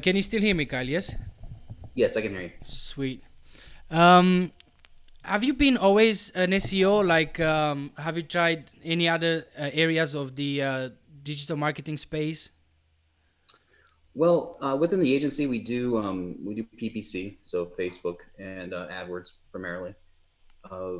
Can you still hear me, Kyle? Yes? Yes, I can hear you. Sweet. Have you been always an SEO? Have you tried any other areas of the digital marketing space? Well, within the agency, we do PPC, so Facebook and AdWords primarily. Uh,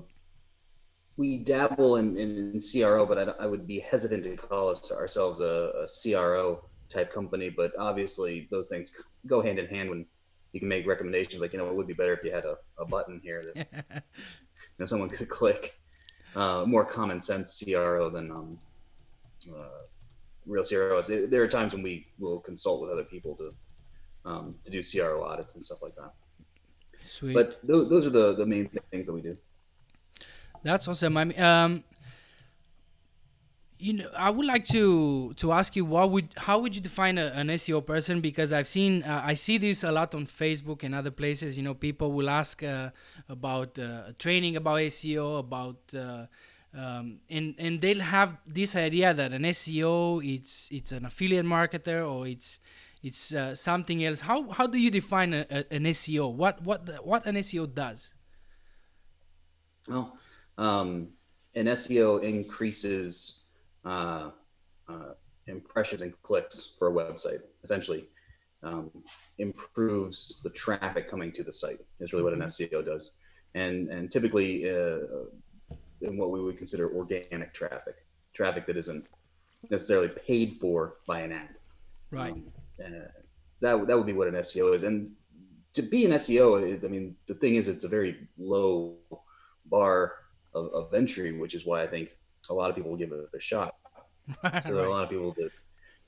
we dabble in CRO, but I would be hesitant to call ourselves a CRO type company. But obviously, those things go hand in hand when you can make recommendations. Like, it would be better if you had a button here that someone could click. More common sense CRO than real CROs. There are times when we will consult with other people to do CRO audits and stuff like that. Sweet. But those are the main things that we do. That's awesome. I mean, I would like to ask you how would you define an SEO person? Because I see this a lot on Facebook and other places. People will ask about training about SEO, and they'll have this idea that an SEO it's an affiliate marketer or it's something else. How do you define an SEO? What an SEO does? Well, an SEO increases uh, impressions and clicks for a website. Essentially, improves the traffic coming to the site. Is really what an SEO does, and typically in what we would consider organic traffic that isn't necessarily paid for by an ad. Right. That would be what an SEO is, and to be an SEO, I mean, the thing is, it's a very low bar of entry, which is why I think a lot of people will give it a shot. So there are a lot of people that,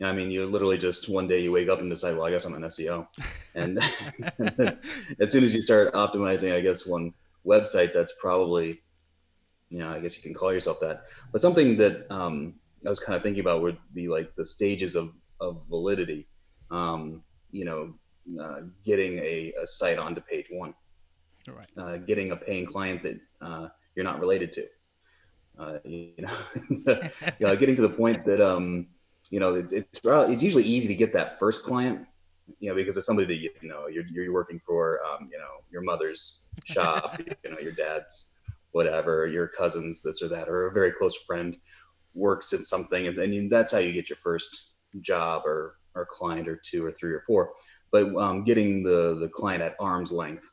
I mean, you literally just one day you wake up and decide, well, I guess I'm an SEO. And as soon as you start optimizing, I guess, one website, that's probably, I guess you can call yourself that. But something that I was kind of thinking about would be like the stages of validity, getting a site onto page one. Right. Getting a paying client that you're not related to, getting to the point that it's usually easy to get that first client, because it's somebody that you're working for, your mother's shop, your dad's whatever, your cousin's this or that, or a very close friend works in something, and that's how you get your first job or client or two or three or four. But getting the client at arm's length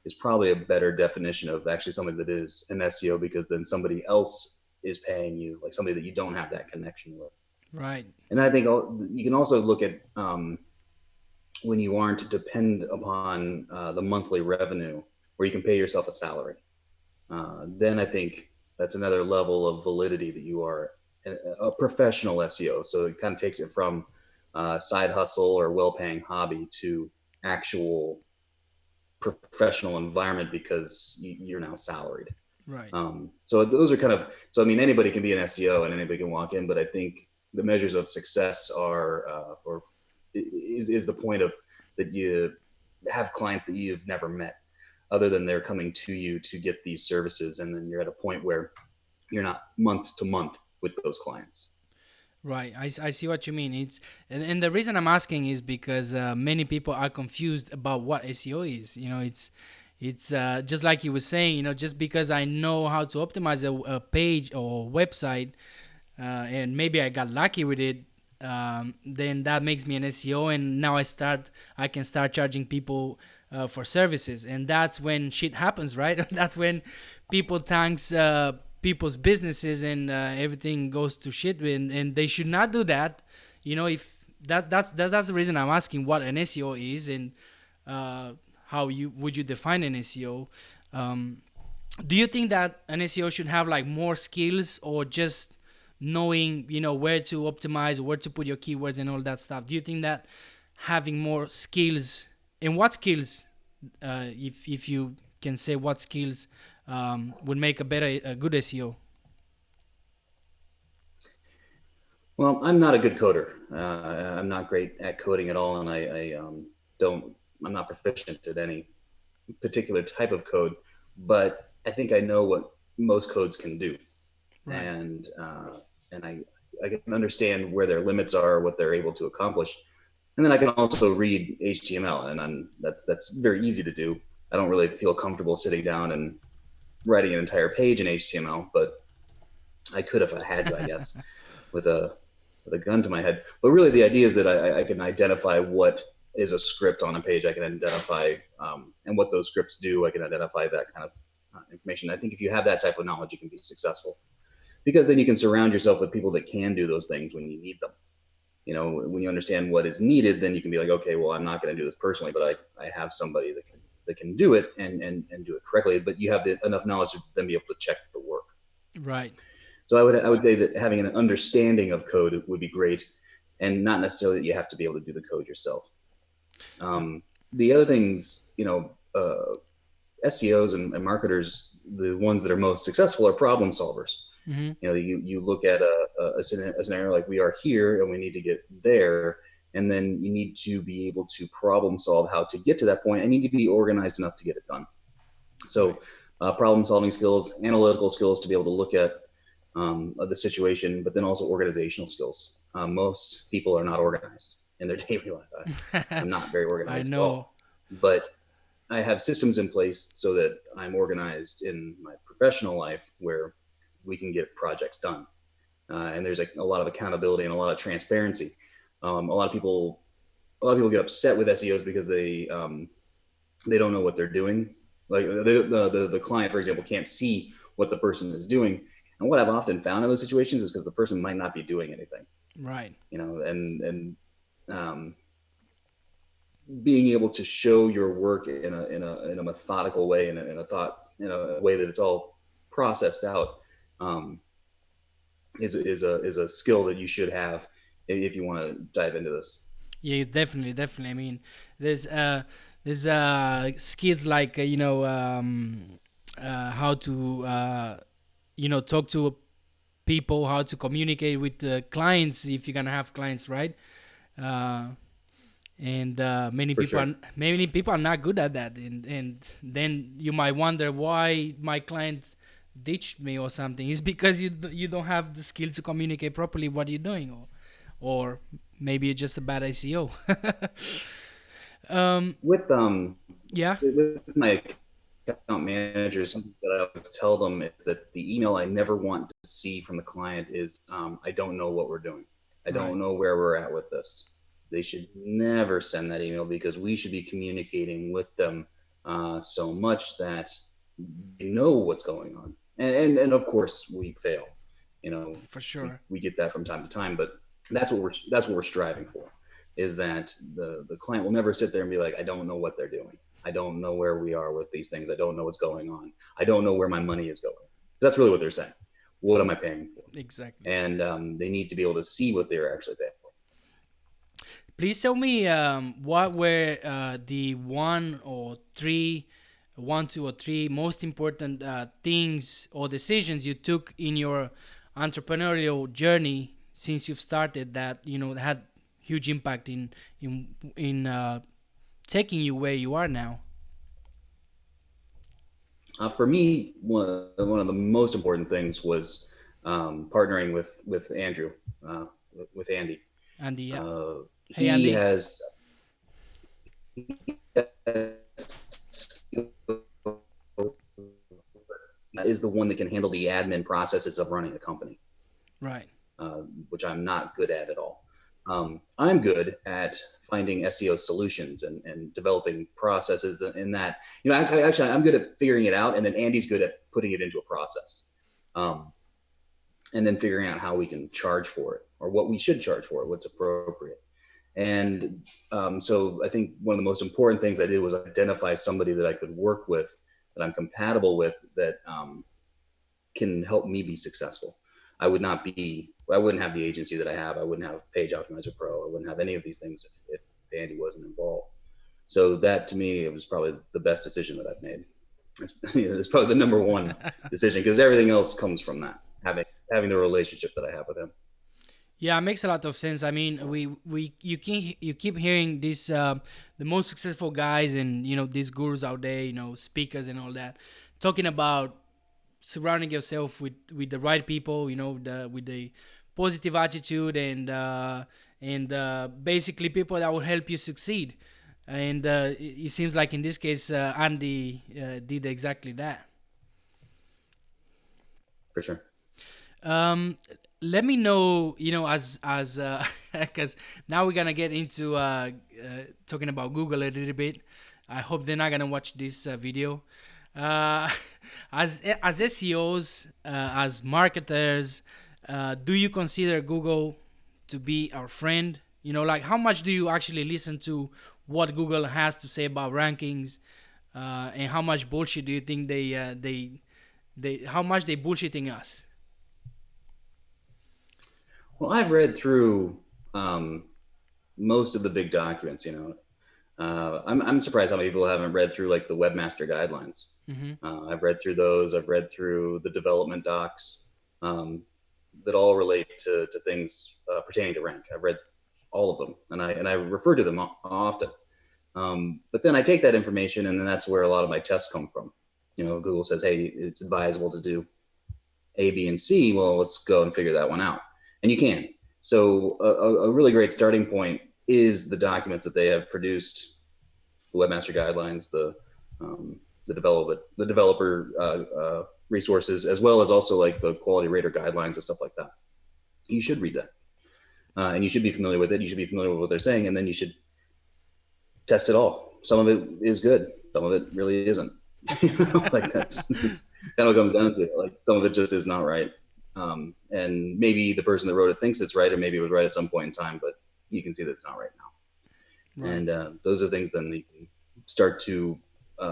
is probably a better definition of actually something that is an SEO, because then somebody else is paying you, like somebody that you don't have that connection with. Right. And I think you can also look at when you aren't to depend upon the monthly revenue, where you can pay yourself a salary. Then I think that's another level of validity that you are a professional SEO. So it kind of takes it from side hustle or well-paying hobby to actual professional environment, because you're now salaried. Right. So those are I mean, anybody can be an SEO and anybody can walk in, but I think the measures of success are, is the point of that you have clients that you've never met, other than they're coming to you to get these services. And then you're at a point where you're not month to month with those clients. Right, I see what you mean. And the reason I'm asking is because many people are confused about what SEO is. It's just like you were saying. Just because I know how to optimize a page or website, and maybe I got lucky with it, then that makes me an SEO, and now I can start charging people for services, and that's when shit happens, right? That's when people tanks people's businesses and everything goes to shit, and they should not do that. If that's the reason I'm asking what an SEO is, and how would you define an SEO. Do you think that an SEO should have like more skills, or just knowing where to optimize, where to put your keywords and all that stuff? Do you think that having more skills, and what skills, if you can say what skills would make a good SEO? Well, I'm not a good coder. I'm not great at coding at all, and don't. I'm not proficient at any particular type of code, but I think I know what most codes can do, Right. and I can understand where their limits are, what they're able to accomplish, and then I can also read HTML, and that's very easy to do. I don't really feel comfortable sitting down and writing an entire page in HTML, but I could if I had to, I guess, with a gun to my head. But really, the idea is that I can identify what is a script on a page. I can identify and what those scripts do. I can identify that kind of information. I think if you have that type of knowledge, you can be successful, because then you can surround yourself with people that can do those things when you need them. You know, when you understand what is needed, then you can be like, okay, well, I'm not going to do this personally, but I have somebody that can do it and do it correctly. But you have enough knowledge to then be able to check the work. Right. So I would say that having an understanding of code would be great, and not necessarily that you have to be able to do the code yourself. The other things, SEOs and marketers, the ones that are most successful are problem solvers. Mm-hmm. You know, you look at a scenario like we are here, and we need to get there, and then you need to be able to problem solve how to get to that point. I need to be organized enough to get it done. So, problem solving skills, analytical skills to be able to look at the situation, but then also organizational skills. Most people are not organized in their daily life. I'm not very I organized at know. all, but I have systems in place so that I'm organized in my professional life where we can get projects done. And there's a lot of accountability and a lot of transparency. A lot of people get upset with SEOs because they don't know what they're doing. Like the client, for example, can't see what the person is doing. And what I've often found in those situations is because the person might not be doing anything, Right. and being able to show your work in a methodical way, in a way that it's all processed out, is a skill that you should have if you want to dive into this. Yeah, definitely, definitely. I mean, there's skills like how to talk to people, how to communicate with the clients if you're gonna have clients, right? Uh, and For sure. many people are not good at that, and then you might wonder why my client ditched me or something. It's because you don't have the skill to communicate properly what you're doing, or maybe you're just a bad SEO. With Yeah. with my account managers, something that I always tell them is that the email I never want to see from the client is, I don't know what we're doing. I Right. don't know where we're at with this. They should never send that email, because we should be communicating with them so much that they know what's going on. And of course we fail. You know, For sure. we get that from time to time, but that's what we're striving for, is that the client will never sit there and be like, I don't know what they're doing. I don't know where we are with these things. I don't know what's going on. I don't know where my money is going. That's really what they're saying. What am I paying for? Exactly. And they need to be able to see what they're actually paying for. Please tell me what were the one, two, or three most important things or decisions you took in your entrepreneurial journey since you've started that had huge impact in taking you where you are now. For me, one of the most important things was partnering with Andrew, with Andy. And the Hey, He Andy. has is the one that can handle the admin processes of running a company, Right. which I'm not good at all. I'm good at finding SEO solutions and developing processes in that. Actually, I'm good at figuring it out, and then Andy's good at putting it into a process, um, and then figuring out how we can charge for it, or what we should charge for it, what's appropriate. And so I think one of the most important things I did was identify somebody that I could work with, that I'm compatible with, that can help me be successful. I wouldn't have the agency that I have. I wouldn't have Page Optimizer Pro. I wouldn't have any of these things if Andy wasn't involved. So that, to me, it was probably the best decision that I've made. It's probably the number one decision, because everything else comes from that, having the relationship that I have with him. Yeah, it makes a lot of sense. I mean, you keep hearing these the most successful guys and these gurus out there, speakers and all that, talking about surrounding yourself with the right people, with the positive attitude and basically people that will help you succeed. And it seems like in this case, Andy did exactly that. For sure. Um, Let me know, as because now we're gonna get into talking about Google a little bit. I hope they're not gonna watch this video. Uh, as SEOs, as marketers, do you consider Google to be our friend? Like how much do you actually listen to what Google has to say about rankings, and how much bullshit do you think they how much they bullshitting us? Well, I've read through most of the big documents. I'm surprised how many people haven't read through like the webmaster guidelines. Mm-hmm. I've read through those. I've read through the development docs um, that all relate to things pertaining to rank. I've read all of them, and I refer to them often. But then I take that information, and then that's where a lot of my tests come from. Google says, "Hey, it's advisable to do A, B, and C." Well, let's go and figure that one out, and you can. So a really great starting point is the documents that they have produced, the webmaster guidelines, the developer resources, as well as also like the quality rater guidelines and stuff like that. You should read that, and you should be familiar with it. You should be familiar with what they're saying, and then you should test it all. Some of it is good, some of it really isn't. Like that's kind of what it comes down to. Like some of it just is not right, and maybe the person that wrote it thinks it's right, or maybe it was right at some point in time, but you can see that it's not right now. Right. And those are things then you can start to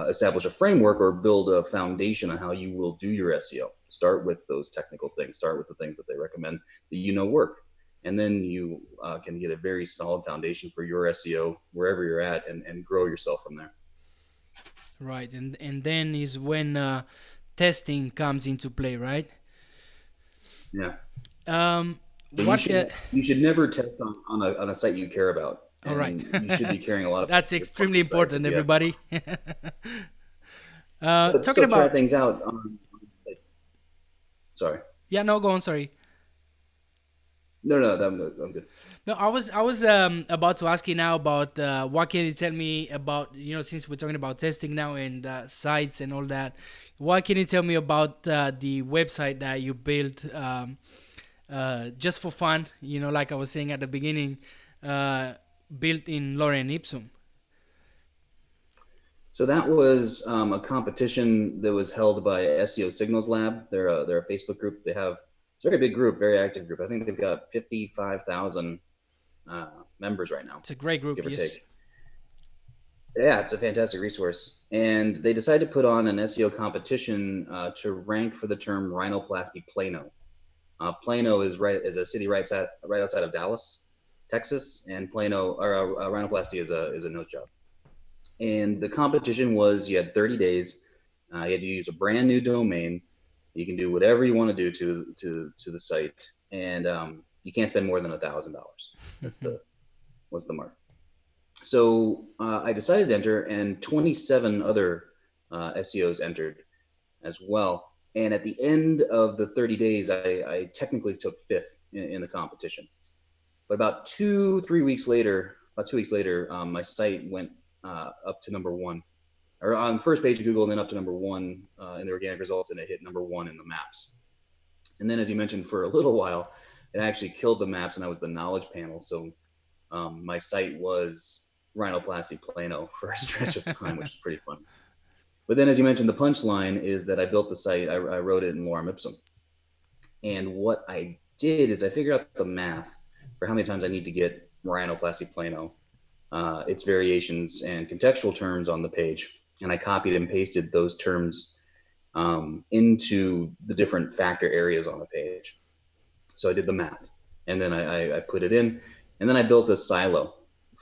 establish a framework or build a foundation on how you will do your SEO. Start with those technical things. Start with the things that they recommend that work. And then you can get a very solid foundation for your SEO wherever you're at, and grow yourself from there. Right, and then is when testing comes into play, right? Yeah. Um, So what? you should never test on a site you care about. All right, And you should be caring a lot about that's extremely important, everybody. But Talking still try about, things out on sites. Sorry. yeah, no, go on. Sorry. No, I'm good. No, I was about to ask you now about what can you tell me about, since we're talking about testing now and sites and all that. What can you tell me about the website that you built just for fun? Like I was saying at the beginning, built in Lorem Ipsum. So that was a competition that was held by SEO Signals Lab. They're a Facebook group. It's a very big group, very active group. I think they've got 55,000 members right now. It's a great group, give or yes. take. Yeah, it's a fantastic resource. And they decided to put on an SEO competition to rank for the term rhinoplasty Plano. Plano is a city right outside of Dallas, Texas, and Plano, or rhinoplasty is a nose job. And the competition was, you had 30 days. You had to use a brand new domain. You can do whatever you want to do to the site, and you can't spend more than $1,000. That's what's the mark. So I decided to enter, and 27 other SEOs entered as well. And at the end of the 30 days, I technically took fifth in the competition. But about 2 weeks later, my site went up to number one, or on the first page of Google, and then up to number one in the organic results, and it hit number one in the maps. And then, as you mentioned, for a little while, it actually killed the maps, and I was the knowledge panel. So my site was rhinoplasty Plano for a stretch of time, which is pretty fun. But then, as you mentioned, the punchline is that I built the site. I wrote it in Lorem Ipsum. And what I did is I figured out the math for how many times I need to get rhinoplasty Plano, its variations and contextual terms on the page. And I copied and pasted those terms into the different factor areas on the page. So I did the math, and then I put it in, and then I built a silo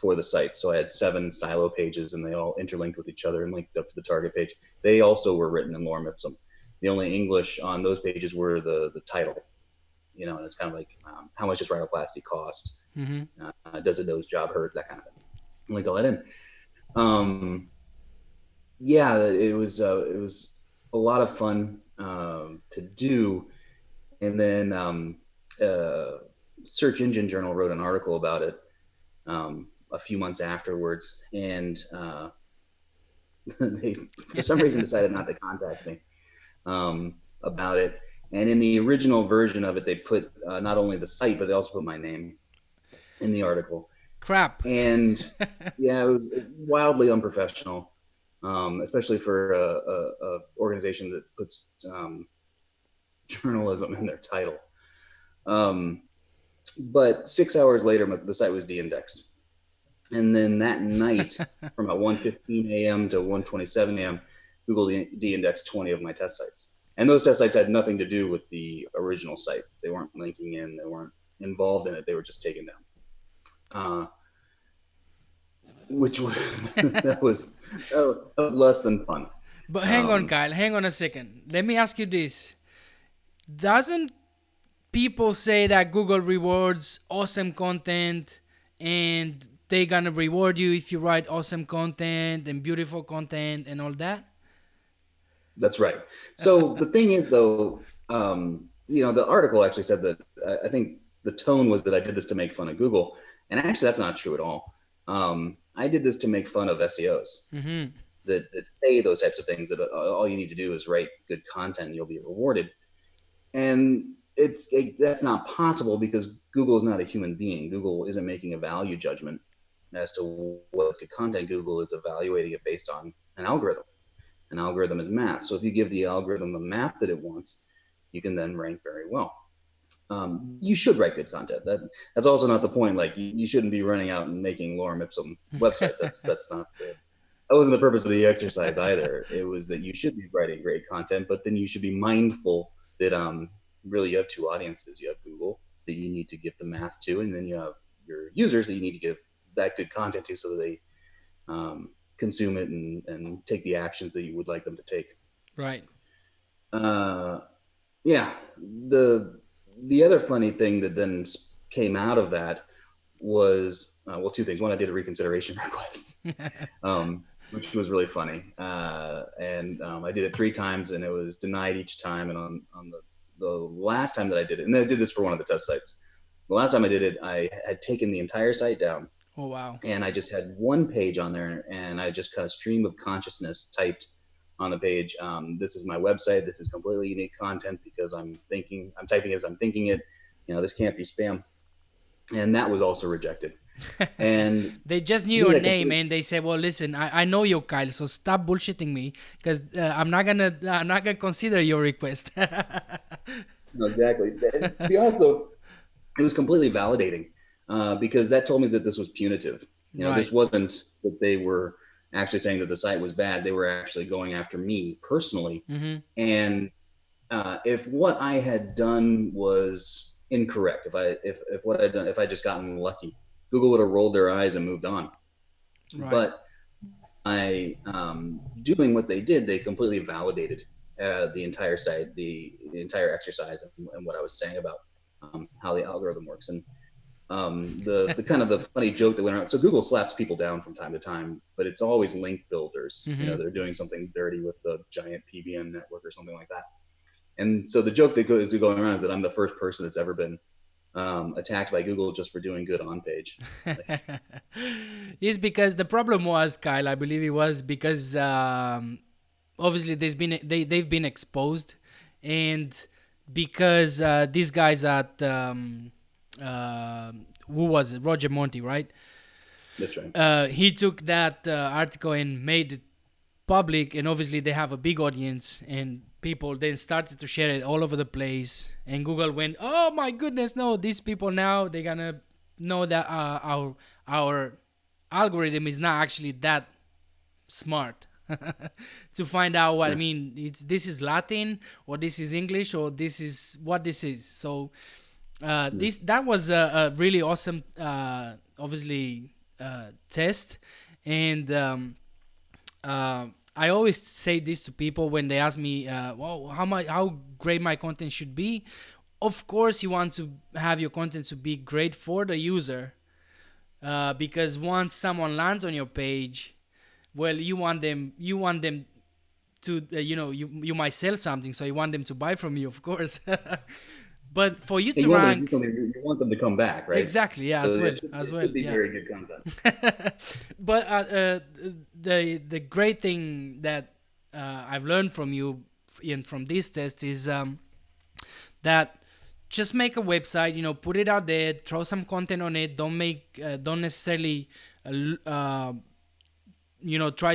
for the site. So I had 7 silo pages, and they all interlinked with each other and linked up to the target page. They also were written in Lorem Ipsum. The only English on those pages were the title, and it's kind of like, how much does rhinoplasty cost? Does a nose job hurt? That kind of thing. Link all that in. Yeah, it was a lot of fun to do. And then Search Engine Journal wrote an article about it a few months afterwards, and they, for some reason, decided not to contact me about it. And in the original version of it, they put not only the site, but they also put my name in the article. Crap. And yeah, it was wildly unprofessional, especially for a organization that puts journalism in their title. But 6 hours later, the site was de-indexed. And then that night, from about 1:15 a.m. to 1:27 a.m., Google de-indexed 20 of my test sites. And those test sites had nothing to do with the original site. They weren't linking in. They weren't involved in it. They were just taken down. Which was, that was less than fun. But hang on, Kyle. Hang on a second. Let me ask you this. Doesn't people say that Google rewards awesome content, and they're going to reward you if you write awesome content and beautiful content and all that? That's right. So the thing is, though, the article actually said that I think the tone was that I did this to make fun of Google. And actually, that's not true at all. I did this to make fun of SEOs that say those types of things, that all you need to do is write good content and you'll be rewarded. And that's not possible, because Google is not a human being. Google isn't making a value judgment as to what good content. Google is evaluating it based on an algorithm. An algorithm is math. So if you give the algorithm the math that it wants, you can then rank very well. You should write good content. That's also not the point. Like, you shouldn't be running out and making Lorem Ipsum websites. That's not that wasn't the purpose of the exercise either. It was that you should be writing great content, but then you should be mindful that really you have two audiences. You have Google that you need to give the math to, and then you have your users that you need to give that good content to, so that they consume it and take the actions that you would like them to take. Right. Yeah. The other funny thing that then came out of that was, two things. One, I did a reconsideration request, which was really funny. And I did it 3 times, and it was denied each time. And on the last time that I did it, and I did this for one of the test sites, the last time I did it, I had taken the entire site down. Oh, wow. And I just had one page on there, and I just kind of stream of consciousness typed on the page, this is my website. This is completely unique content because I'm typing it as I'm thinking it. This can't be spam. And that was also rejected. And they just knew your name, and they said, well, listen, I know you, Kyle, so stop bullshitting me, because I'm not gonna consider your request. No, exactly. To be honest, though, it was completely validating, because that told me that this was punitive. Right. This wasn't that they were actually saying that the site was bad. They were actually going after me personally. And if what I had done was incorrect, if I just gotten lucky, Google would have rolled their eyes and moved on. Right. But by doing what they did, they completely validated the entire site, the entire exercise, and what I was saying about how the algorithm works. And the kind of the funny joke that went around. So Google slaps people down from time to time, but it's always link builders. They're doing something dirty with the giant PBN network or something like that. And so the joke that is going around is that I'm the first person that's ever been attacked by Google just for doing good on page. It's because the problem was, Kyle, I believe it was because obviously they've been exposed, and because these guys at who was it? Roger Monti, right? That's right. He took that article and made it public, and obviously they have a big audience, and people then started to share it all over the place, and Google went, oh my goodness, no, these people now, they're gonna know that our algorithm is not actually that smart to find out what I mean. This is Latin, or this is English, or this is what this is. So that was a really awesome, obviously, test. And I always say this to people when they ask me, well, how great my content should be. Of course, you want to have your content to be great for the user, because once someone lands on your page, well, you want them to, you might sell something, so you want them to buy from you, of course. But for you to rank, you want them to come back, right? exactly, yeah, So as well, it should be yeah. very good content. But the great thing that I've learned from you and from this test is that just make a website, put it out there, throw some content on it. Don't necessarily try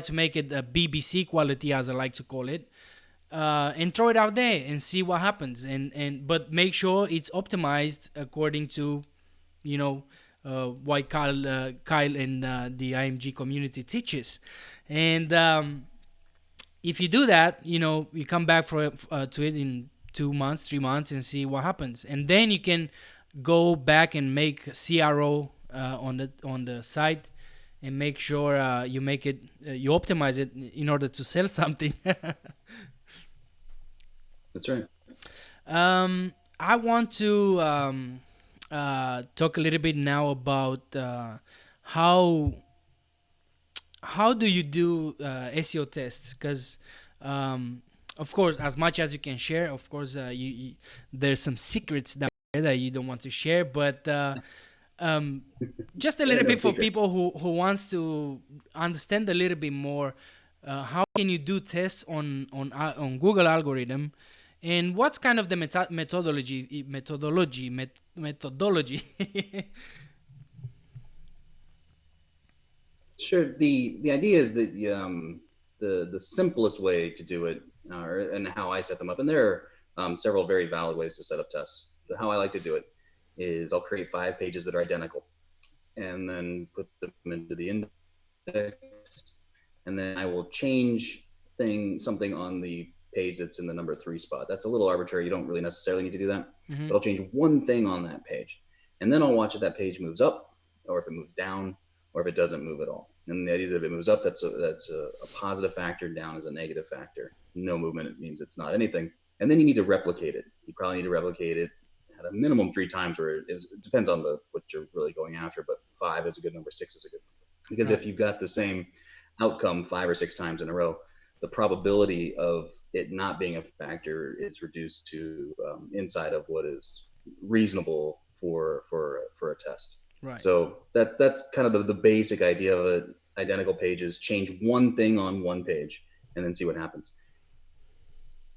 to make it a BBC quality, as I like to call it, and throw it out there and see what happens. But make sure it's optimized according to, what Kyle and the IMG community teaches. And if you do that, you come back to it in 2 months, 3 months, and see what happens. And then you can go back and make CRO on the site, and make sure you optimize it in order to sell something. That's right. I want to talk a little bit now about how do you do SEO tests, because of course, as much as you can share, of course, there's some secrets down there that you don't want to share, but just a little bit for people who wants to understand a little bit more, how can you do tests on Google algorithm, and what's kind of the methodology. Sure. The idea is that the simplest way to do it, and how I set them up, and there are several very valid ways to set up tests. How I like to do it is I'll create 5 pages that are identical, and then put them into the index, and then I will change something on the page that's in the number 3 spot. That's a little arbitrary. You don't really necessarily need to do that, but I'll change one thing on that page, and then I'll watch if that page moves up, or if it moves down, or if it doesn't move at all. And the idea is that if it moves up, that's a positive factor. Down is a negative factor. No movement, it means it's not anything. And then you need to replicate it. You probably need to replicate it at a minimum 3 times, or it depends on what you're really going after, but 5 is a good number, 6 is a good number. Because if you've got the same outcome 5 or 6 times in a row, the probability of it not being a factor is reduced to inside of what is reasonable for a test. Right. So that's kind of the basic idea of it. Identical pages, change one thing on one page, and then see what happens.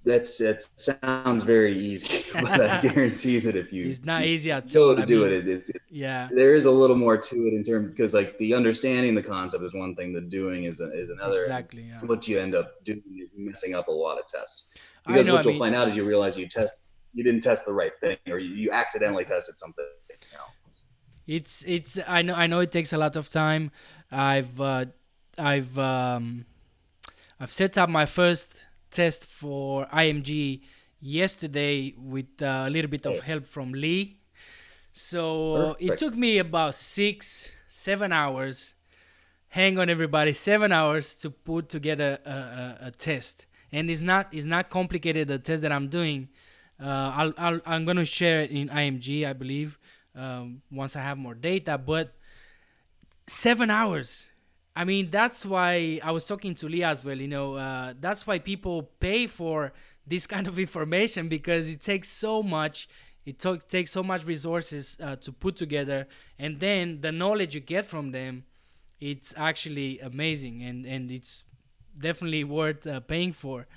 That sounds very easy, but I guarantee that if you it's not easy at all to do it, yeah, there is a little more to it in terms, because like the understanding the concept is one thing, the doing is another. Exactly. Yeah. What you end up doing is messing up a lot of tests, because what you'll find out is you realize you didn't test the right thing, or you accidentally tested something else. It's I know it takes a lot of time. I've set up my first test for IMG yesterday with a little bit of help from Lee. So It took me about 6-7 hours. Hang on, everybody, 7 hours to put together a test, and it's not complicated. The test that I'm doing, I'm gonna share it in IMG, I believe, once I have more data. But 7 hours. I mean, that's why I was talking to Lee as well. That's why people pay for this kind of information, because it takes so much. It takes so much resources to put together, and then the knowledge you get from them, it's actually amazing, and it's definitely worth paying for.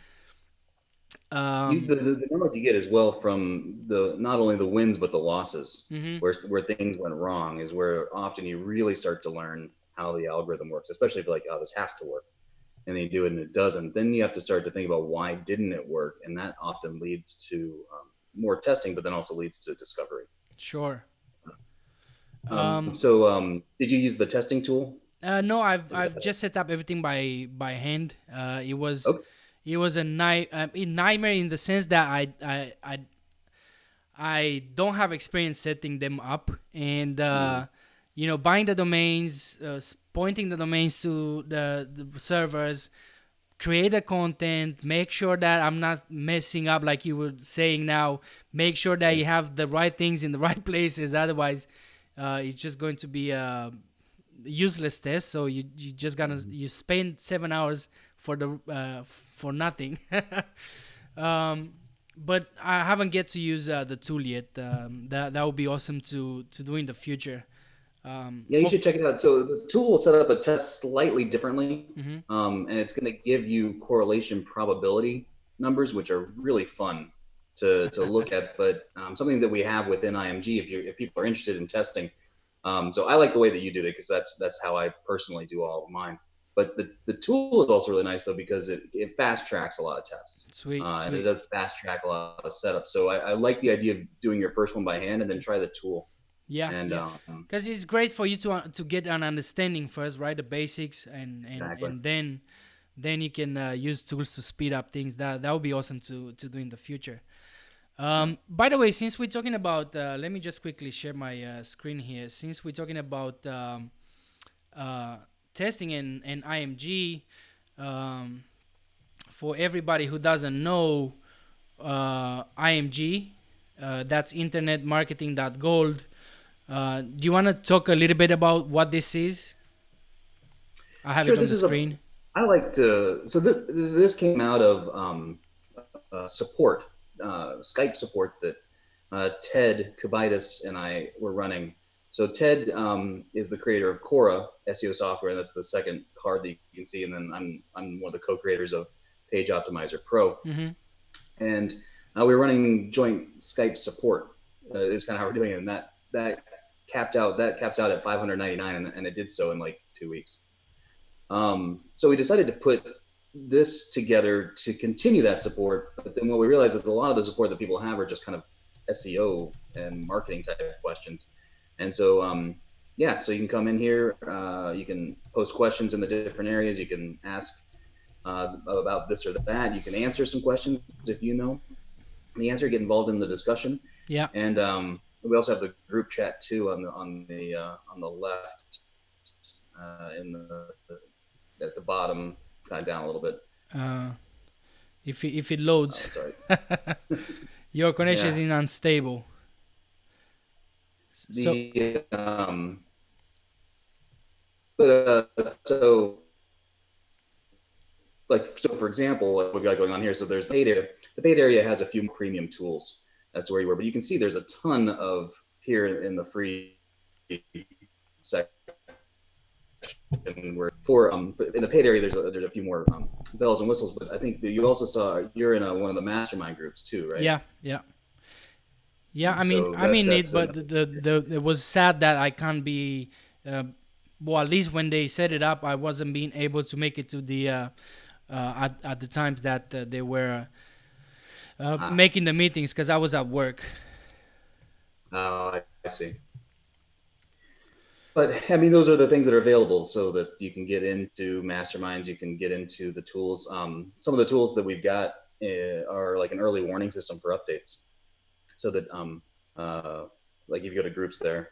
The knowledge you get as well from not only the wins but the losses, where things went wrong, is where often you really start to learn how the algorithm works, especially if like, oh, this has to work, and then you do it and it doesn't. Then you have to start to think about why didn't it work, and that often leads to more testing, but then also leads to discovery. Sure. So did you use the testing tool? No, I've just set up everything by hand. It was a nightmare in the sense that I don't have experience setting them up, and buying the domains, pointing the domains to the servers, create the content, make sure that I'm not messing up like you were saying now, make sure that you have the right things in the right places. Otherwise, it's just going to be a useless test. So you just gonna you spend 7 hours for nothing. um, but I haven't get to use the tool yet. That would be awesome to do in the future. Yeah, you should check it out. So the tool will set up a test slightly differently, Mm-hmm. and it's going to give you correlation probability numbers, which are really fun to look at. But something that we have within IMG, if people are interested in testing, so I like the way that you did it because that's how I personally do all of mine. But the tool is also really nice though because it fast tracks a lot of tests, Sweet, and it sweet. does fast track a lot of setups. So I like the idea of doing your first one by hand and then try the tool. Yeah, And yeah. Because it's great for you to get an understanding first, right? The basics, exactly. and then you can use tools to speed up things. That would be awesome to do in the future. Yeah. By the way, since we're talking about, let me just quickly share my screen here. Since we're talking about uh, testing and IMG, um, for everybody who doesn't know, IMG, that's internetmarketing.gold. Do you want to talk a little bit about what this is? I have Sure. it on This the is a. screen. I like to. So this came out of support, Skype support that Ted Kubitis and I were running. So Ted is the creator of Cora SEO software, and that's the second card that you can see. And then I'm one of the co-creators of Page Optimizer Pro, Mm-hmm. and we were running joint Skype support. Is kind of how we're doing it, and that caps out at 599, and it did so in like 2 weeks. So we decided to put this together to continue that support. But then what we realized is a lot of the support that people have are just kind of SEO and marketing type of questions. And so, yeah, so you can come in here, you can post questions in the different areas, you can ask about this or that, you can answer some questions if you know the answer, get involved in the discussion. Yeah. And we also have the group chat too on the left in at the bottom, kind of down a little bit. Uh, if it loads, Sorry. your connection is Yeah. in unstable. So The but so so for example, like what we got going on here. So there's the paid area. The paid area has a few premium tools as to where you were, but you can see there's a ton of here in the free section where for in the paid area there's a few more bells and whistles. But I think that you also saw you're in one of the mastermind groups too, right? yeah, yeah, yeah. I mean, So I mean it, that's but it was sad that I can't be. Uh, well, at least when they set it up, I wasn't being able to make it to the at the times that they were making the meetings because I was at work. I see. But I mean, those are the things that are available so that you can get into masterminds, you can get into the tools. Some of the tools that we've got are like an early warning system for updates, so that uh, like if you go to groups there,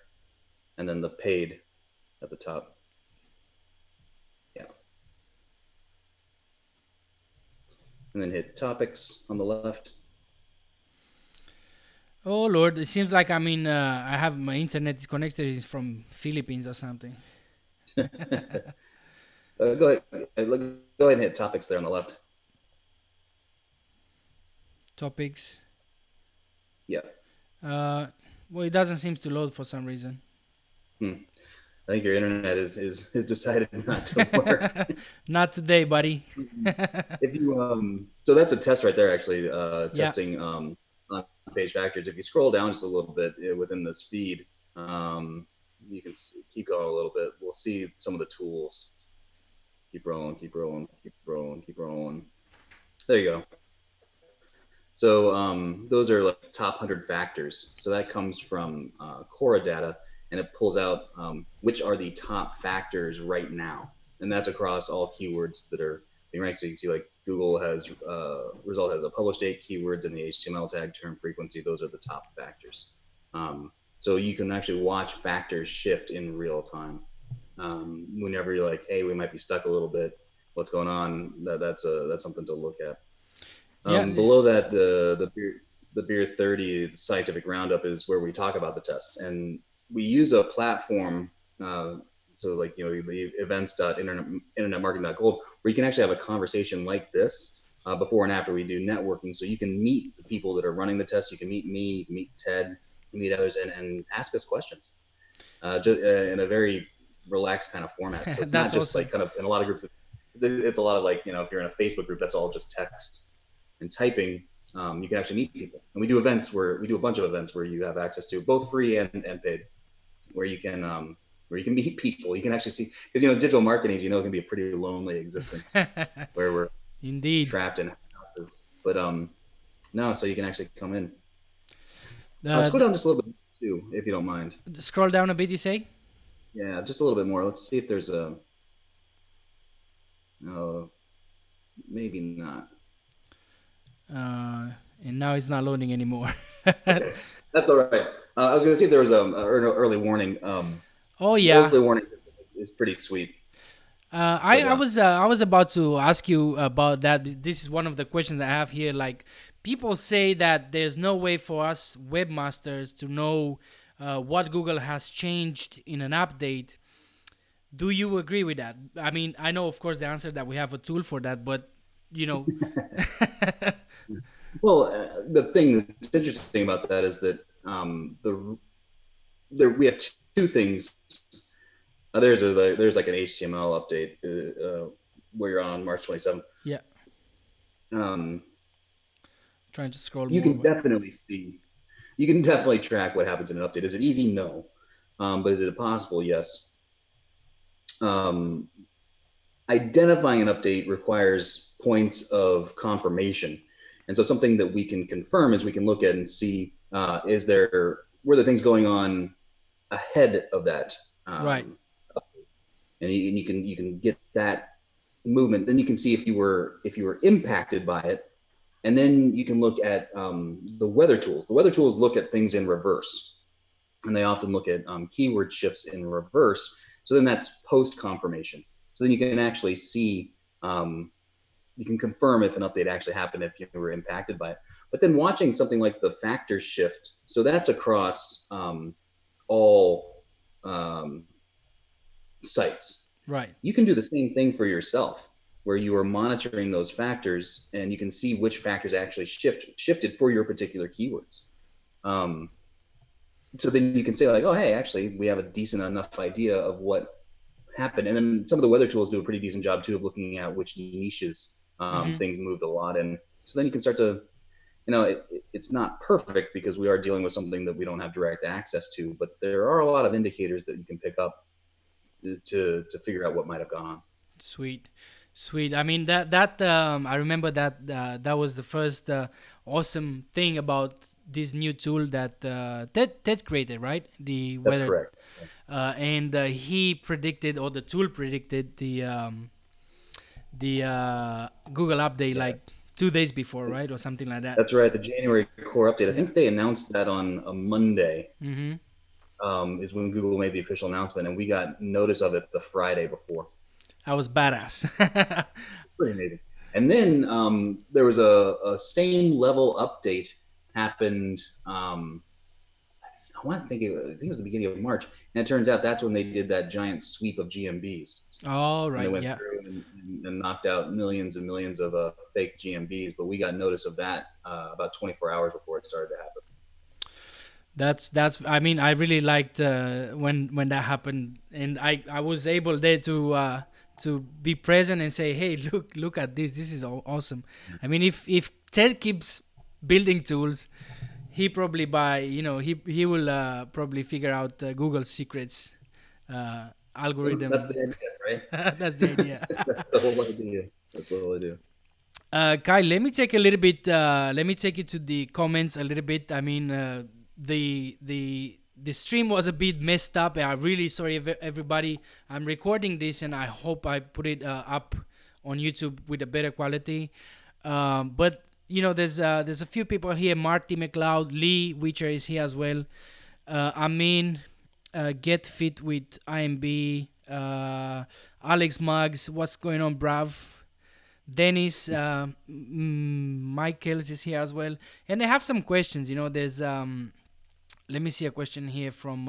and then the paid at the top, yeah, and then hit topics on the left. Oh Lord, it seems like I have my internet is connected is from Philippines or something. Go ahead, go ahead and hit topics there on the left. Topics. Yeah. Uh, well, it doesn't seem to load for some reason. Hmm. I think your internet is decided not to work. Not today, buddy. If you so that's a test right there actually Yeah. testing on page factors. If you scroll down just a little bit within this feed, you can keep going a little bit. We'll see some of the tools. Keep rolling, keep rolling, keep rolling, keep rolling. There you go. So those are like top 100 factors. So that comes from Cora data, and it pulls out which are the top factors right now, and that's across all keywords that are being ranked. So you can see like Google has result has a published date, keywords, and the HTML tag, term frequency. Those are the top factors. So you can actually watch factors shift in real time. Whenever you're like, hey, we might be stuck a little bit. What's going on? That's something to look at. Yeah. Below that, the beer 30 the scientific roundup is where we talk about the tests, and we use a platform. So like the events.internetmarketing.gold, where you can actually have a conversation like this before and after we do networking. So you can meet the people that are running the test. You can meet me. You can meet Ted. You can meet others, and ask us questions in a very relaxed kind of format. So it's not That's just awesome. like kind of in a lot of groups. It's a lot of like if you're in a Facebook group, that's all just text and typing. You can actually meet people, and we do a bunch of events where you have access to both free and paid, where you can meet people. You can actually see, because digital marketing, can be a pretty lonely existence where we're Indeed. trapped in houses. But no, so you can actually come in. Uh, Scroll down just a little bit too, if you don't mind. Scroll down a bit, you say? Yeah, just a little bit more. Let's see if there's a. No, maybe not. And now it's not loading anymore. Okay, that's all right. I was going to see if there was a early warning. Oh The yeah. early warning system is pretty sweet. I, But I was about to ask you about that. This is one of the questions I have here. Like, people say that there's no way for us webmasters to know what Google has changed in an update. Do you agree with that? I mean, I know, of course, the answer that we have a tool for that, but you know, well, the thing that's interesting about that is that we have two things. There's like an HTML update where you're on March 27th. yeah, Um, trying to scroll you more, can but definitely track what happens in an update. Is it easy? No. But is it possible? Yes. Um, Identifying an update requires points of confirmation. And so something that we can confirm is we can look at and see, were there things going on ahead of that? right. And you can get that movement. Then you can see if you were impacted by it. And then you can look at the weather tools. The weather tools look at things in reverse, and they often look at keyword shifts in reverse. So then that's post confirmation. So then you can actually see, you can confirm if an update actually happened, if you were impacted by it. But then watching something like the factor shift, so that's across all sites. Right. You can do the same thing for yourself, where you are monitoring those factors and you can see which factors actually shifted for your particular keywords. So then you can say like, oh, hey, actually, we have a decent enough idea of what happened. And then some of the weather tools do a pretty decent job too of looking at which niches things moved a lot in. So then you can start to, it's not perfect because we are dealing with something that we don't have direct access to, but there are a lot of indicators that you can pick up to figure out what might have gone on. Sweet, sweet. I mean, I remember that that was the first awesome thing about this new tool that Ted created, right? The That's weather, correct. and he predicted, or the tool predicted the Google update Yeah, like 2 days before, right, or something like that. that's right. The January core update. I Yeah. think they announced that on a Monday. Mm-hmm. Is when Google made the official announcement, and we got notice of it the Friday before. I was badass. Pretty amazing. And then there was a same level update happened. I want to think I think it was the beginning of March, and it turns out that's when they did that giant sweep of GMBs. All When they right. went Yeah. through and knocked out millions and millions of fake GMBs. But we got notice of that about 24 hours before it started to happen. That's I mean, I really liked when that happened, and I was able there to be present and say, hey, look at this is awesome. I mean, if Ted keeps building tools, he probably he will probably figure out Google's secrets That's algorithm. the idea, right? That's the idea. That's the whole idea. That's the whole idea. Kai, let me take a little bit. Let me take you to the comments a little bit. I mean, the stream was a bit messed up. I'm really sorry, everybody. I'm recording this, and I hope I put it up on YouTube with a better quality. But there's a few people here. Marty McLeod, Lee Witcher is here as well. I mean, Get Fit with IMB, Alex Muggs, what's going on, bruv? Dennis, Michaels is here as well, and I have some questions. There's let me see a question here from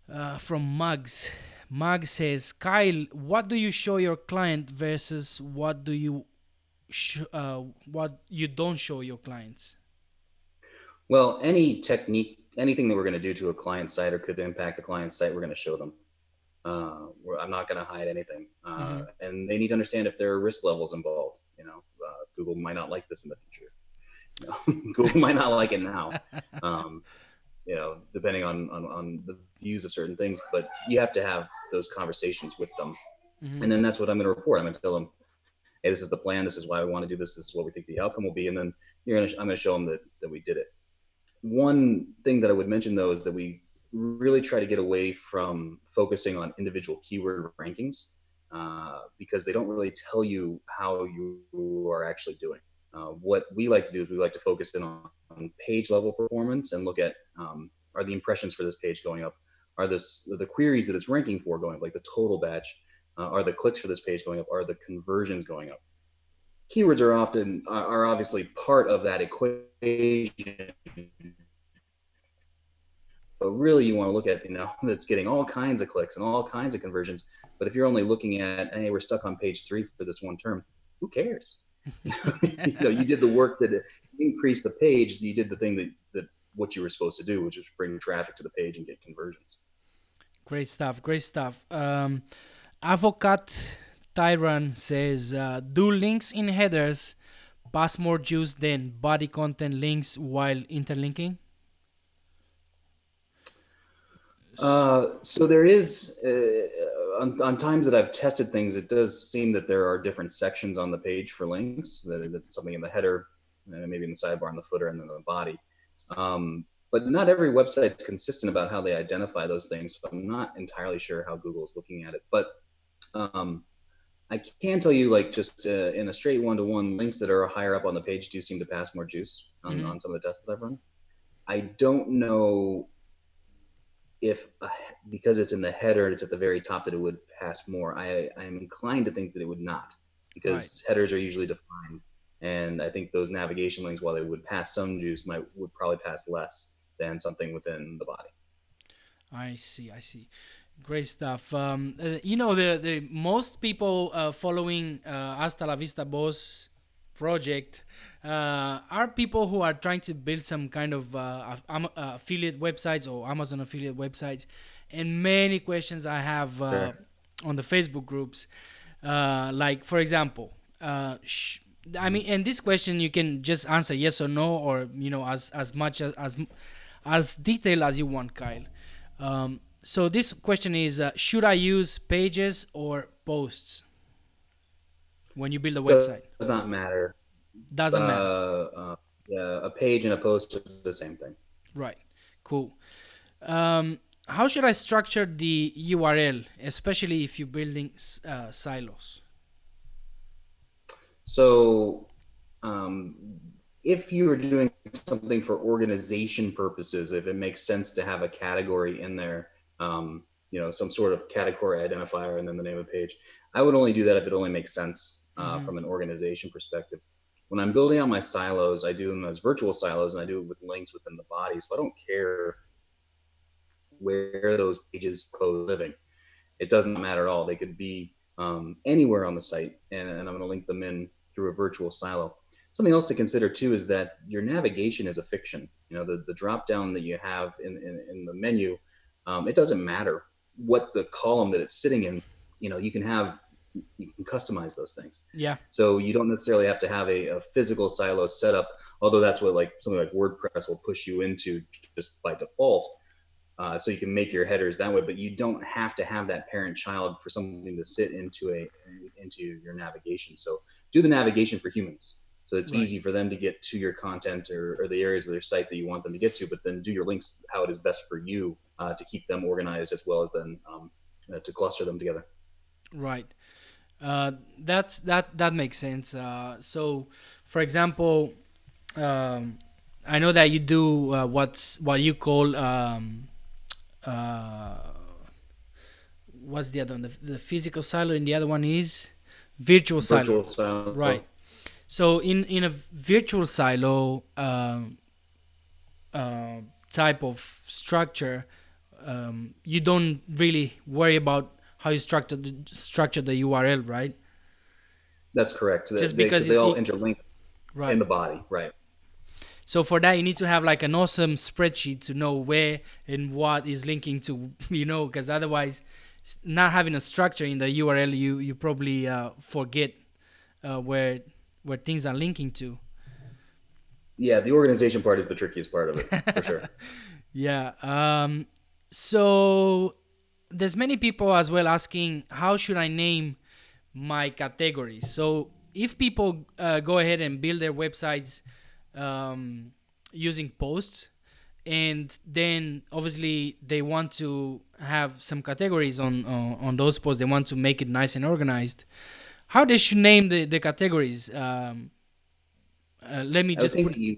Muggs. Muggs says, Kyle, what do you show your client versus what you don't show your clients? Well, any technique, anything that we're going to do to a client site or could impact a client site, we're going to show them. I'm not going to hide anything. Mm-hmm. And they need to understand if there are risk levels involved. Google might not like this in the future. Google might not like it now. Depending on the views of certain things, but you have to have those conversations with them. Mm-hmm. And then that's what I'm going to report. I'm going to tell them, hey, this is the plan. This is why we want to do this. This is what we think the outcome will be. And then I'm going to show them that we did it. One thing that I would mention, though, is that we really try to get away from focusing on individual keyword rankings because they don't really tell you how you are actually doing. What we like to do is we like to focus in on page level performance and look at are the impressions for this page going up? Are the queries that it's ranking for going up, like the total batch? Are the clicks for this page going up? Are the conversions going up? Keywords are obviously part of that equation, but really you want to look at that's getting all kinds of clicks and all kinds of conversions. But if you're only looking at, hey, we're stuck on page 3 for this one term, who cares? You did the work that increased the page. You did the thing that what you were supposed to do, which is bring traffic to the page and get conversions. Great stuff. Avocat Tyran says, do links in headers pass more juice than body content links while interlinking? So there is, on times that I've tested things, it does seem that there are different sections on the page for links. That's something in the header, maybe in the sidebar, in the footer, and then the body. But not every website is consistent about how they identify those things. So I'm not entirely sure how Google is looking at it. But I can tell you, like, just in a straight one-to-one, links that are higher up on the page do seem to pass more juice on some of the tests that I've run. I don't know if because it's in the header, it's at the very top, that it would pass more. I'm inclined to think that it would not, because headers are usually defined, and I think those navigation links, while they would pass some juice, would probably pass less than something within the body. I see. Great stuff. The most people following Hasta la Vista Boss project are people who are trying to build some kind of affiliate websites or Amazon affiliate websites, and many questions I have on the Facebook groups, like, for example, I mean, and this question you can just answer yes or no, or as much as detailed as you want, Kyle. So this question is, should I use pages or posts when you build a website? Does not matter. Doesn't matter. Yeah, a page and a post are the same thing. Right. Cool. How should I structure the URL, especially if you're building silos? So if you are doing something for organization purposes, if it makes sense to have a category in there, some sort of category identifier and then the name of the page, I would only do that if it only makes sense from an organization perspective. When I'm building out my silos, I do them as virtual silos, and I do it with links within the body. So I don't care where those pages are living. It doesn't matter at all. They could be anywhere on the site, and I'm going to link them in through a virtual silo. Something else to consider too is that your navigation is a fiction. The drop down that you have in the menu, it doesn't matter what the column that it's sitting in. You can customize those things. Yeah. So you don't necessarily have to have a physical silo set up, although that's what something like WordPress will push you into just by default. So you can make your headers that way, but you don't have to have that parent-child for something to sit into your navigation. So do the navigation for humans, so it's easy for them to get to your content or the areas of their site that you want them to get to. But then do your links how it is best for you to keep them organized, as well as then to cluster them together. Right. That makes sense. So, for example, I know that you do what you call uh, what's the other one? The physical silo, and the other one is virtual silo, Virtual silo. right? So in a virtual silo uh, type of structure, you don't really worry about how you structure the URL, right? That's correct. Just They because because they all interlink in right. the body, right? So for that, you need to have like an awesome spreadsheet to know where and what is linking to, because otherwise, not having a structure in the URL, you probably forget where things are linking to. Yeah, the organization part is the trickiest part of it, for sure. Yeah. So there's many people as well asking how should I name my categories. So if people go ahead and build their websites um, using posts, and then obviously they want to have some categories on those posts, they want to make it nice and organized. How they should name the categories? Let me I would just think put that an you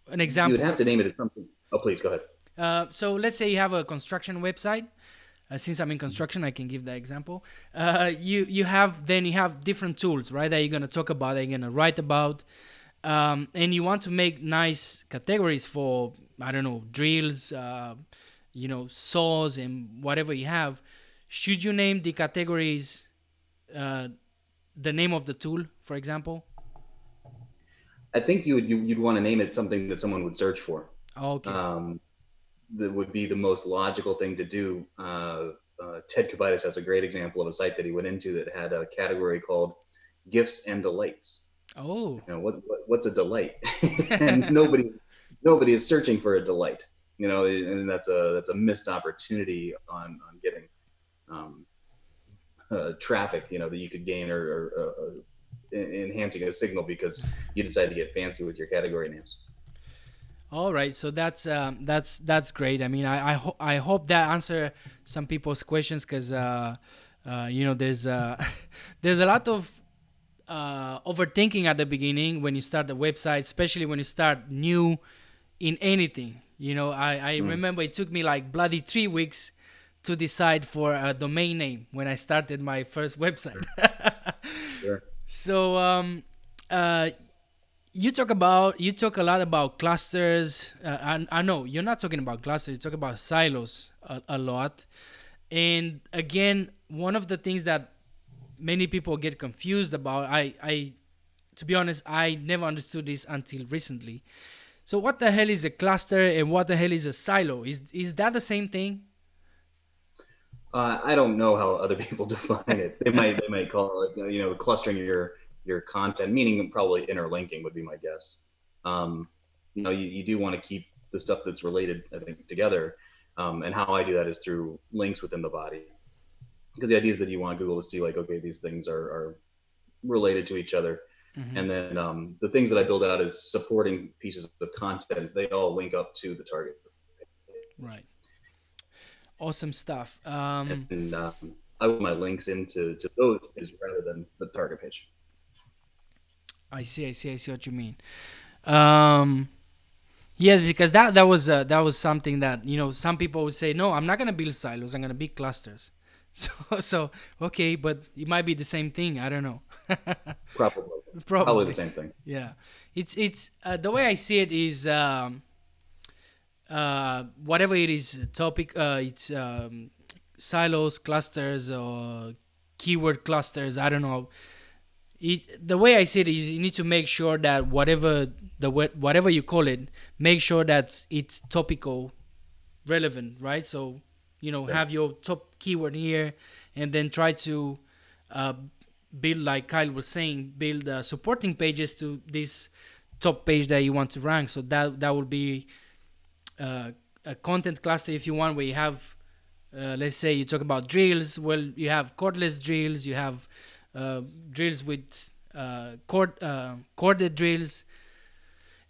would example. have to name it as something. Oh, please go ahead. So let's say you have a construction website. Since I'm in construction, I can give that example. You have different tools, right? That you're gonna talk about, that you're gonna write about, and you want to make nice categories for, I don't know, drills, saws, and whatever you have. Should you name the categories uh, the name of the tool, for example? I think you'd want to name it something that someone would search for. Okay. Um, that would be the most logical thing to do. Ted Kubitis has a great example of a site that he went into that had a category called gifts and delights. Oh. What's a delight? And nobody is searching for a delight. And that's a missed opportunity on getting um, traffic. That you could gain or enhancing a signal because you decide to get fancy with your category names. All right, so that's great. I mean, I hope that answer some people's questions, because there's there's a lot of overthinking at the beginning when you start the website, especially when you start new in anything. I remember it took me like bloody 3 weeks to decide for a domain name when I started my first website. Sure. So you talk a lot about clusters. I know you're not talking about clusters. You talk about silos a lot. And again, one of the things that many people get confused about, I to be honest, I never understood this until recently. So what the hell is a cluster and what the hell is a silo? Is that the same thing? I don't know how other people define it. They might call it clustering your content, meaning probably interlinking would be my guess. You do want to keep the stuff that's related, I think, together. And how I do that is through links within the body, because the idea is that you want Google to see like, okay, these things are related to each other. Mm-hmm. And then the things that I build out as supporting pieces of content, they all link up to the target. Right. Awesome stuff. And I put my links into those pages rather than the target page. I see what you mean. Um, yes, because that was something that some people would say, no, I'm not gonna build silos. I'm gonna build clusters. So okay, but it might be the same thing. I don't know. Probably the same thing. Yeah, it's the way I see it is whatever it is topic. It's silos, clusters, or keyword clusters. I don't know. The way I see it is you need to make sure that whatever you call it, make sure that it's topical, relevant, right? So have your top keyword here, and then try to uh, build, like Kyle was saying, build supporting pages to this top page that you want to rank. So that will be a content cluster, if you want, where you have let's say you talk about drills. Well, you have cordless drills, you have drills with corded drills,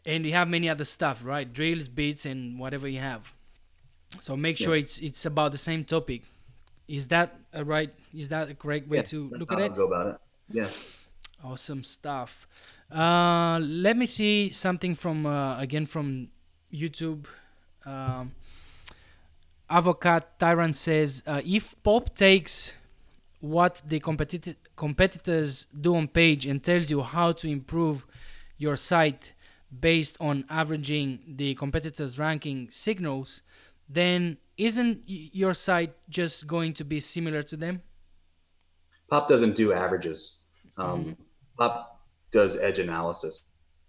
and you have many other stuff, right? Drills, bits, and whatever you have. So make sure it's about the same topic. Is that a correct way to that's look how at I it? would go about it. Yeah. Awesome stuff. Let me see something from again from YouTube. Um, Avocat Tyrant says, if Pop takes what the competitors do on page and tells you how to improve your site based on averaging the competitors' ranking signals, then isn't your site just going to be similar to them? Pop doesn't do averages. Mm-hmm. Pop does edge analysis.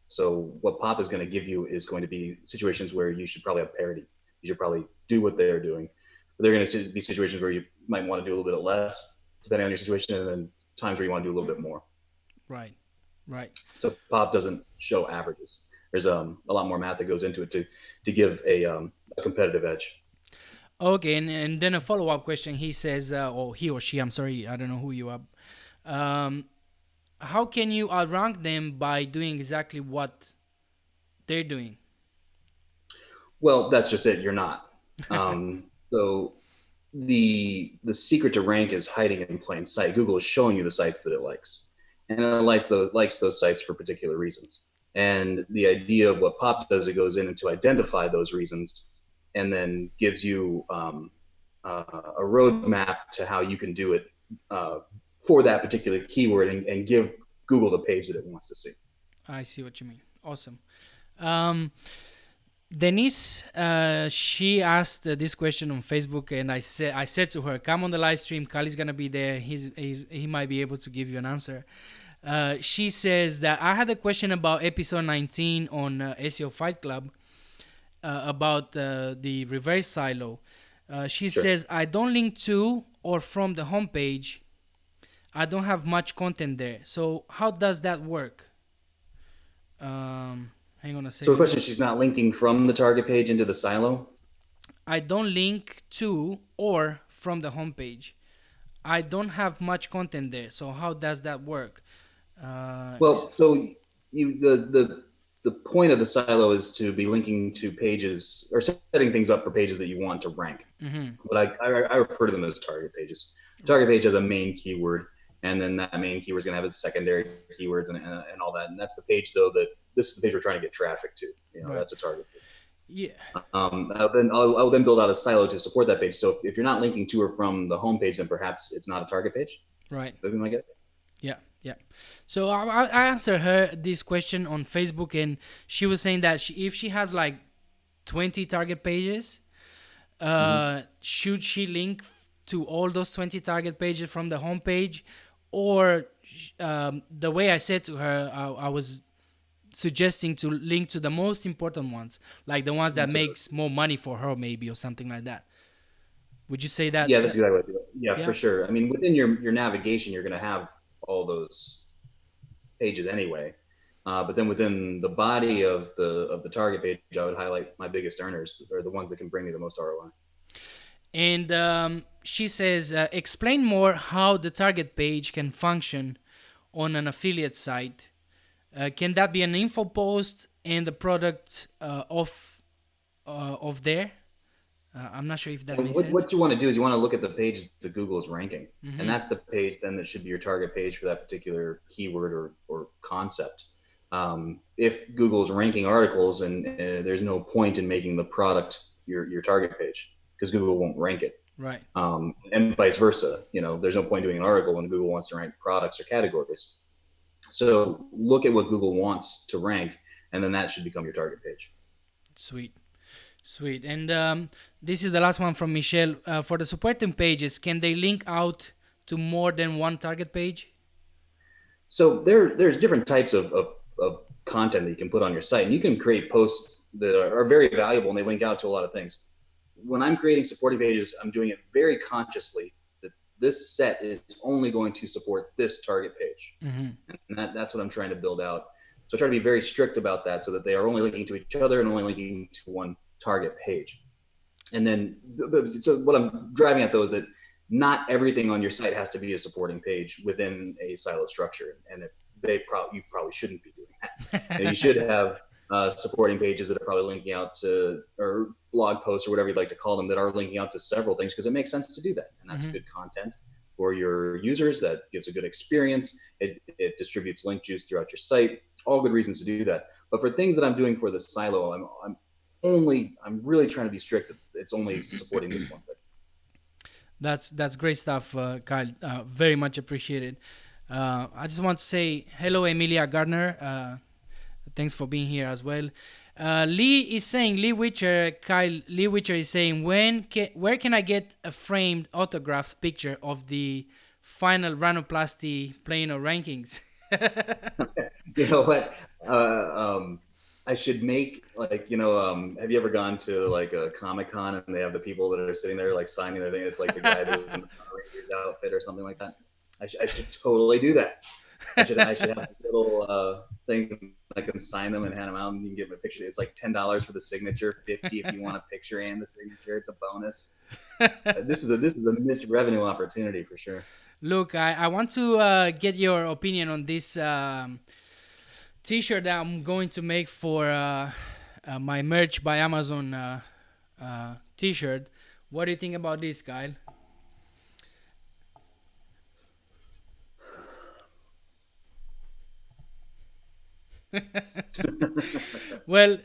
So what Pop is going to give you is going to be situations where you should probably have parity. You should probably do what they're doing. But they're going to be situations where you might want to do a little bit less, depending on your situation, and then times where you want to do a little bit more. Right, right. So Pop doesn't show averages. There's a lot more math that goes into it to give a competitive edge. Okay, and then a follow up question. He says, or he or she, I'm sorry, I don't know who you are. Um, how can you outrank them by doing exactly what they're doing? Well, that's just it. You're not. So the secret to rank is hiding in plain sight. Google is showing you the sites that it likes, and it likes those sites for particular reasons. And the idea of what Pop does, it goes in and to identify those reasons, and then gives you a roadmap to how you can do it uh, for that particular keyword, and give Google the page that it wants to see. I see what you mean. Awesome. Um, Denise, she asked this question on Facebook, and I said to her, "Come on the live stream. Kali's gonna be there. He might be able to give you an answer." She says that I had a question about episode 19 on SEO Fight Club about the reverse silo. She Sure. says I don't link to or from the homepage. I don't have much content there. So how does that work? Hang on a So the second. question: she's not linking from the target page into the silo. I don't link to or from the homepage. I don't have much content there. So how does that work? Well, so you the point of the silo is to be linking to pages or setting things up for pages that you want to rank. Mm-hmm. But I refer to them as target pages. Target Right. page has a main keyword, and then that main keyword is going to have its secondary keywords and all that. And that's the page though that this is the page we're trying to get traffic to. You know, Right. that's a target page. Yeah. I'll then build out a silo to support that page. So if you're not linking to or from the home page, then perhaps it's not a target page. Right. That'd be my guess. Yeah. Yeah. So I answered her this question on Facebook, and she was saying that if she has like 20 target pages, Mm-hmm. should she link to all those 20 target pages from the homepage, or the way I said to her, I was suggesting to link to the most important ones, like the ones that makes more money for her, maybe, or something like that. Would you say that? Yeah, that's exactly what I do. Yeah, for Yeah. sure. I mean, within your navigation, you're going to have all those pages anyway. But then within the body of the target page, I would highlight my biggest earners, or the ones that can bring me the most ROI. And she says, explain more how the target page can function on an affiliate site. Can that be an info post and the product of there? I'm not sure if that And makes sense. what you want to do is you want to look at the page that Google is ranking, and Mm-hmm. that's the page then that should be your target page for that particular keyword or concept. If Google is ranking articles, and there's no point in making the product your target page because Google won't rank it. Right. And vice versa. You know, there's no point doing an article when Google wants to rank products or categories. So look at what Google wants to rank, and then that should become your target page. Sweet. Sweet. And this is the last one from Michelle. For the supporting pages, can they link out to more than one target page? So there's different types of content that you can put on your site, and you can create posts that are very valuable and they link out to a lot of things. When I'm creating supporting pages, I'm doing it very consciously that this set is only going to support this target page. Mm-hmm. And that's what I'm trying to build out. So I try to be very strict about that so that they are only linking to each other and only linking to one target page. And then, so what I'm driving at though is that not everything on your site has to be a supporting page within a silo structure, and you probably shouldn't be doing that. You know, you should have supporting pages that are probably linking out to, or blog posts or whatever you'd like to call them, that are linking out to several things because it makes sense to do that, and that's Mm-hmm. good content for your users. That gives a good experience. It distributes link juice throughout your site. All good reasons to do that. But for things that I'm doing for the silo, I'm really trying to be strict. It's only supporting this one thing. That's great stuff, Kyle. Very much appreciated. I just want to say hello, Emilia Gardner. Thanks for being here as well. Lee Witcher, Kyle, Lee Witcher is saying, where can I get a framed autographed picture of the final Rhinoplasty Plano rankings? You know what? I should make like, have you ever gone to like a Comic-Con and they have the people that are sitting there like signing their thing? It's like the guy that was in the Power Rangers outfit or something like that. I should totally do that. I should have little things I can sign them and hand them out, and you can get a picture. It's like $10 for the signature, $50 if you want a picture and the signature. It's a bonus. This is a missed revenue opportunity for sure. Look, I want to get your opinion on this T-shirt that I'm going to make for my merch by Amazon T-shirt. What do you think about this, Kyle? Well,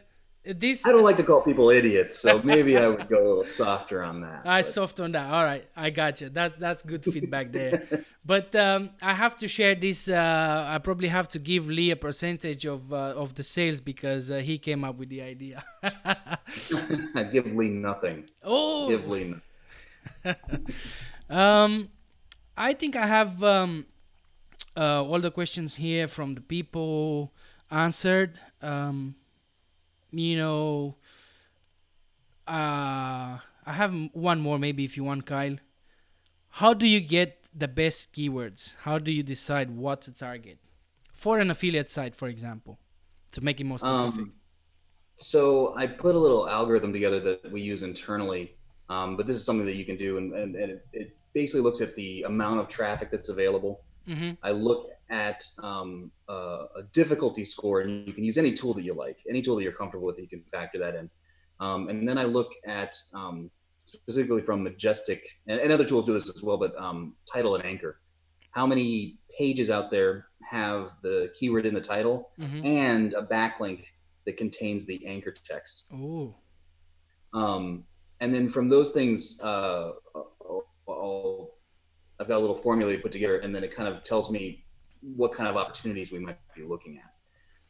this I don't like to call people idiots, so maybe I would go a little softer on that. I soft on that. All right, I got you. That's good feedback there. But I have to share this. I probably have to give Lee a percentage of the sales because he came up with the idea. Give Lee nothing. Oh, Give Lee. I think I have all the questions here from the people answered. You know, I have one more maybe if you want, Kyle. How do you get the best keywords? How do you decide what to target for an affiliate site, for example, to make it more specific? So I put a little algorithm together that we use internally, but this is something that you can do, and it basically looks at the amount of traffic that's available. Mm-hmm. I look at a difficulty score, and you can use any tool that you like, any tool that you're comfortable with. You can factor that in, and then I look at specifically from Majestic, and other tools do this as well, but title and anchor. How many pages out there have the keyword in the title and a backlink that contains the anchor text? Oh. And then from those things, I've got a little formula put together, and then it kind of tells me what kind of opportunities we might be looking at.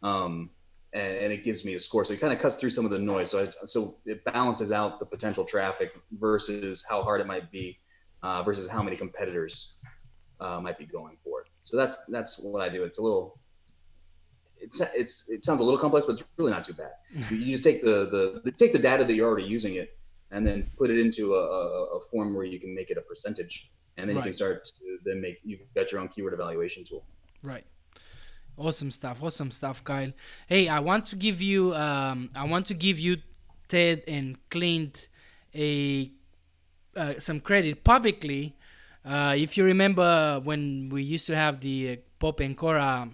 And it gives me a score. So it kind of cuts through some of the noise. So it balances out the potential traffic versus how hard it might be, versus how many competitors might be going for it. So that's what I do. It's a little, it sounds a little complex, but it's really not too bad. You just take the data that you're already using it, and then put it into a form where you can make it a percentage, and then you can start to then you've got your own keyword evaluation tool. Right. Awesome stuff, Kyle. Hey, I want to give you Ted and Clint some credit publicly. If you remember when we used to have the Pop and Cora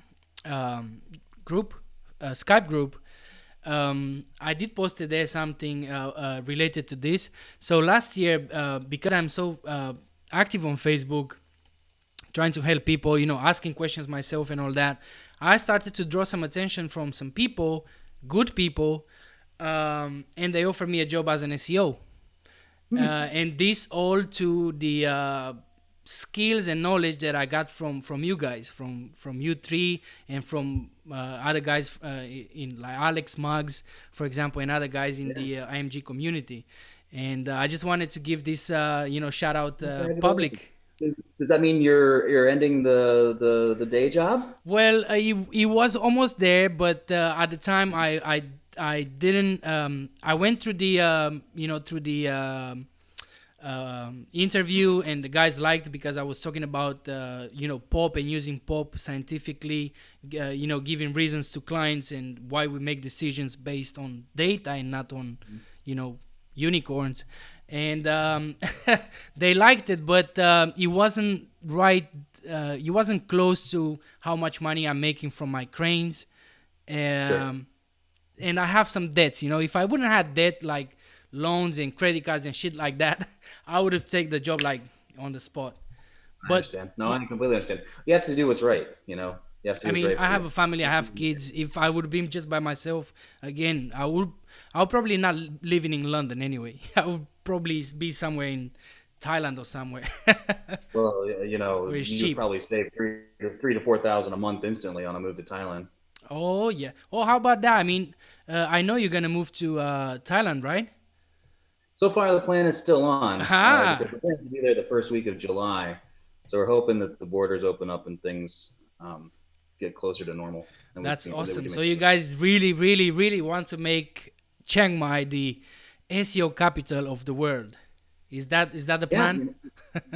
group, Skype group, I did post there something related to this. So last year, because I'm so active on Facebook, trying to help people, asking questions myself and all that, I started to draw some attention from some people, good people, and they offered me a job as an SEO. And this all to the skills and knowledge that I got from you guys, from you three, and from other guys in like Alex Muggs, for example, and other guys in the IMG community. And I just wanted to give this shout out public. Does that mean you're ending the day job? Well, he was almost there, but at the time I didn't. I went through the interview, and the guys liked it because I was talking about pop and using pop scientifically, giving reasons to clients and why we make decisions based on data and not on unicorns. And they liked it, but it wasn't right. It wasn't close to how much money I'm making from my cranes. Sure. And I have some debts. If I wouldn't have debt like loans and credit cards and shit like that, I would have taken the job like on the spot. I understand. No, I completely understand. You have to do what's right. You have to I do what's mean, right I for have you. a family, I have kids. If I would be just by myself, again, I'll probably not living in London anyway. I would probably be somewhere in Thailand or somewhere Well, where it's you would cheap. probably save three to 4,000 a month instantly on a move to Thailand. Oh yeah. Oh, how about that? I mean, I know you're gonna move to Thailand, right? So far, the plan is still on because Ah, the plan is to be there the first week of July. So we're hoping that the borders open up and things get closer to normal, and that's we awesome. can So make. you guys really, really, really want to make Chiang Mai the SEO capital of the world. Is that the Yeah, plan?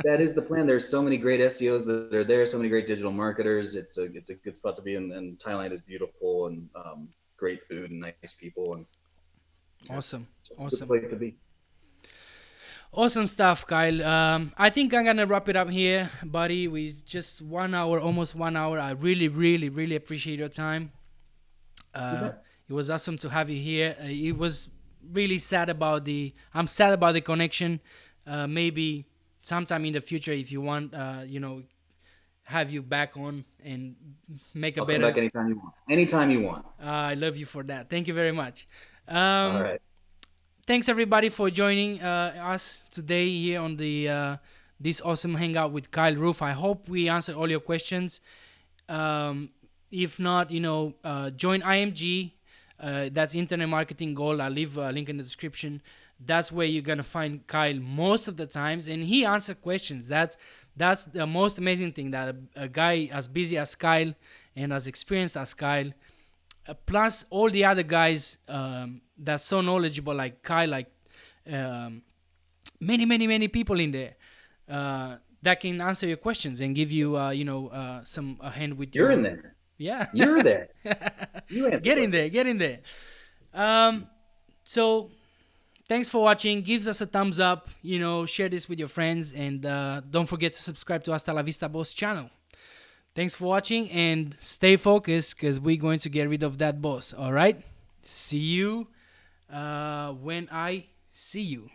that is the plan. There's so many great SEOs that are there, so many great digital marketers. It's a good spot to be in, and Thailand is beautiful and great food and nice people, and yeah, Awesome, just a good awesome. place to be. Awesome stuff, Kyle. I think I'm gonna wrap it up here, buddy. With just 1 hour, almost 1 hour. I really, really, really appreciate your time. You Uh, bet. it was awesome to have you here. It was really sad about the. I'm sad about the connection. Maybe sometime in the future, if you want, have you back on and make a I'll come better. back anytime you want. Anytime you want. I love you for that. Thank you very much. All Um, right. Thanks everybody for joining us today here on the this awesome hangout with Kyle Roof. I hope we answered all your questions. Um, if not, join IMG. That's Internet Marketing Gold. I'll leave a link in the description. That's where you're gonna find Kyle most of the times, and he answers questions. That's the most amazing thing, that a guy as busy as Kyle and as experienced as Kyle, plus all the other guys that's so knowledgeable like Kyle, like um, many people in there that can answer your questions and give you some a hand with You're in your. there. Yeah. You're there. You answer Get in there, questions. get in there. So thanks for watching. Gives us a thumbs up, share this with your friends, and don't forget to subscribe to Hasta La Vista Boss channel. Thanks for watching, and stay focused because we're going to get rid of that boss. All right? See you when I see you.